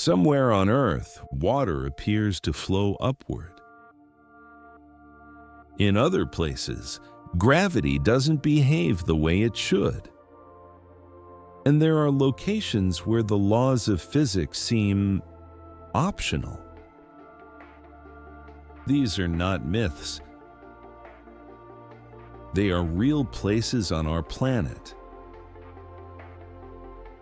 Somewhere on Earth, water appears to flow upward. In other places, gravity doesn't behave the way it should. And there are locations where the laws of physics seem optional. These are not myths. They are real places on our planet.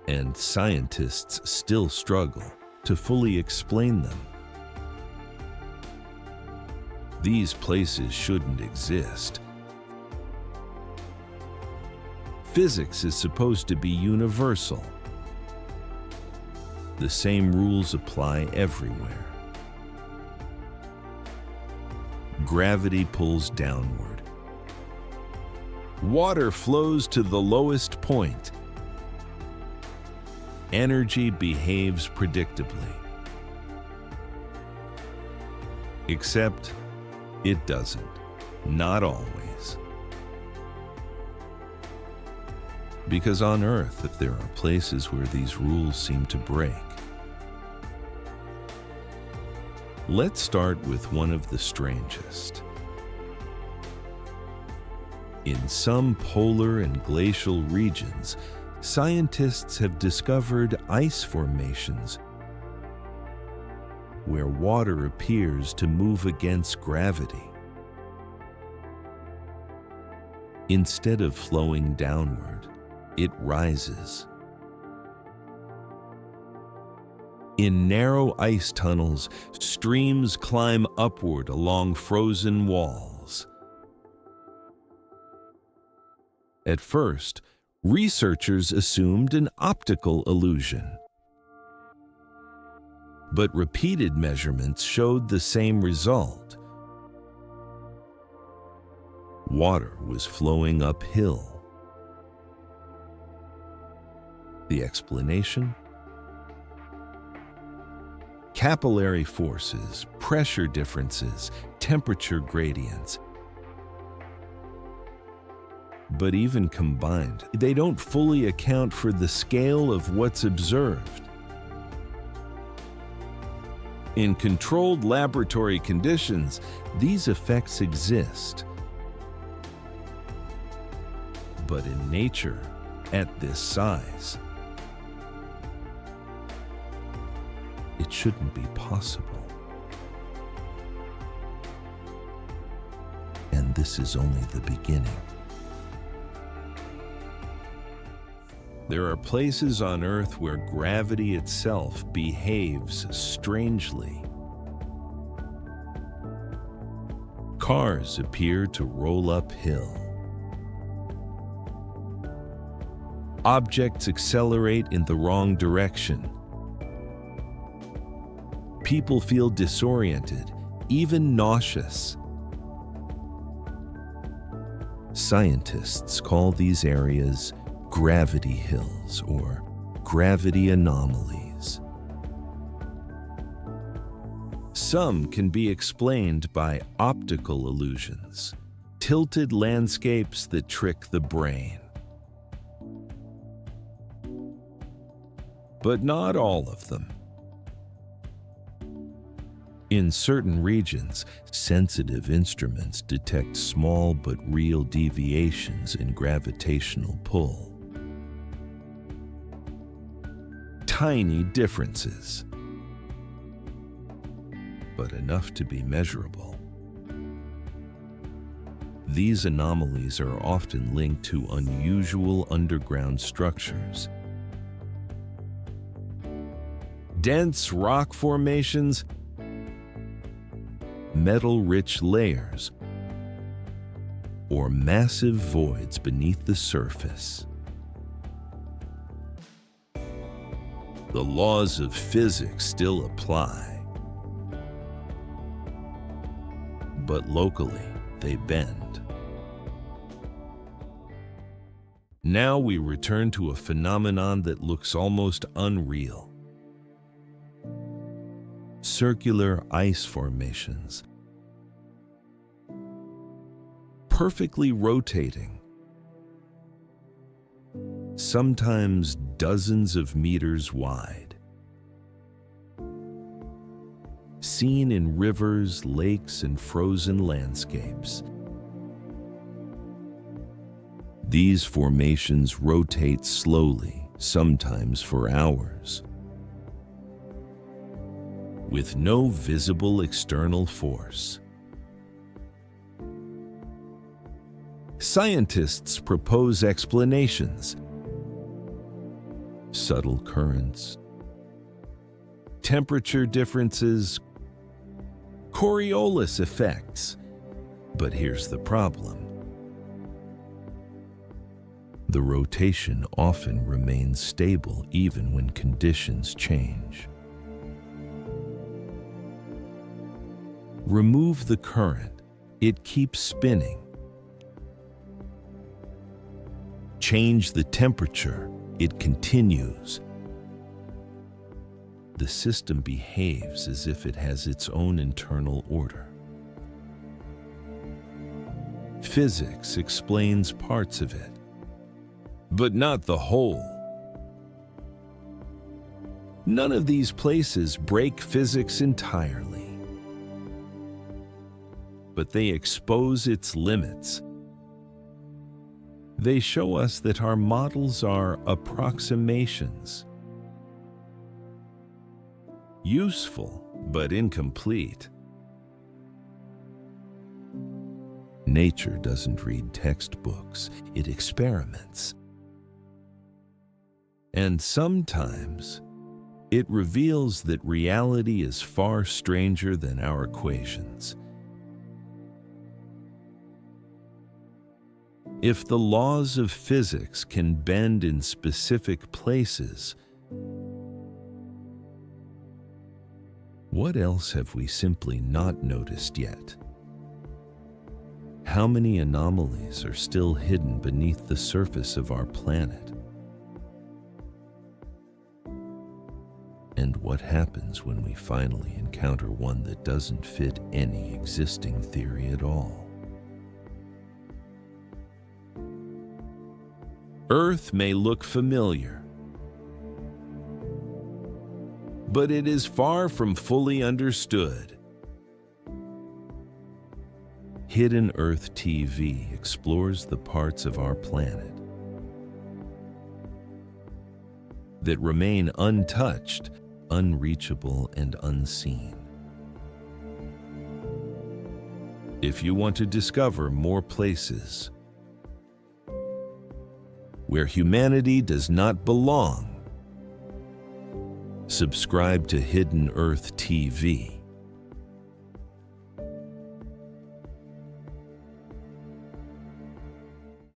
And scientists still struggle to fully explain them. These places shouldn't exist. Physics is supposed to be universal. The same rules apply everywhere. Gravity pulls downward. Water flows to the lowest point. Energy behaves predictably. Except it doesn't. Not always. Because on Earth, there are places where these rules seem to break. Let's start with one of the strangest. In some polar and glacial regions, scientists have discovered ice formations where water appears to move against gravity. Instead of flowing downward, it rises. In narrow ice tunnels, streams climb upward along frozen walls. At first, researchers assumed an optical illusion. But repeated measurements showed the same result. Water was flowing uphill. The explanation? Capillary forces, pressure differences, temperature gradients. But even combined, they don't fully account for the scale of what's observed. In controlled laboratory conditions, these effects exist. But in nature, at this size, it shouldn't be possible. And this is only the beginning. There are places on Earth where gravity itself behaves strangely. Cars appear to roll uphill. Objects accelerate in the wrong direction. People feel disoriented, even nauseous. Scientists call these areas gravity hills or gravity anomalies. Some can be explained by optical illusions, tilted landscapes that trick the brain. But not all of them. In certain regions, sensitive instruments detect small but real deviations in gravitational pull. Tiny differences, but enough to be measurable. These anomalies are often linked to unusual underground structures. Dense rock formations, metal-rich layers, or massive voids beneath the surface. The laws of physics still apply, but locally they bend. Now we return to a phenomenon that looks almost unreal. Circular ice formations, perfectly rotating, sometimes dozens of meters wide. seen in rivers, lakes, and frozen landscapes. These formations rotate slowly, sometimes for hours, with no visible external force. Scientists propose explanations: subtle currents, temperature differences, Coriolis effects. But here's the problem. The rotation often remains stable even when conditions change. Remove the current, it keeps spinning. Change the temperature, it continues. The system behaves as if it has its own internal order. Physics explains parts of it, but not the whole. None of these places break physics entirely, but they expose its limits. They show us that our models are approximations, useful but incomplete. Nature doesn't read textbooks, it experiments. And sometimes it reveals that reality is far stranger than our equations. If the laws of physics can bend in specific places, what else have we simply not noticed yet? How many anomalies are still hidden beneath the surface of our planet? And what happens when we finally encounter one that doesn't fit any existing theory at all? Earth may look familiar, but it is far from fully understood. Hidden Earth TV explores the parts of our planet that remain untouched, unreachable, and unseen. If you want to discover more places where humanity does not belong, subscribe to Hidden Earth TV.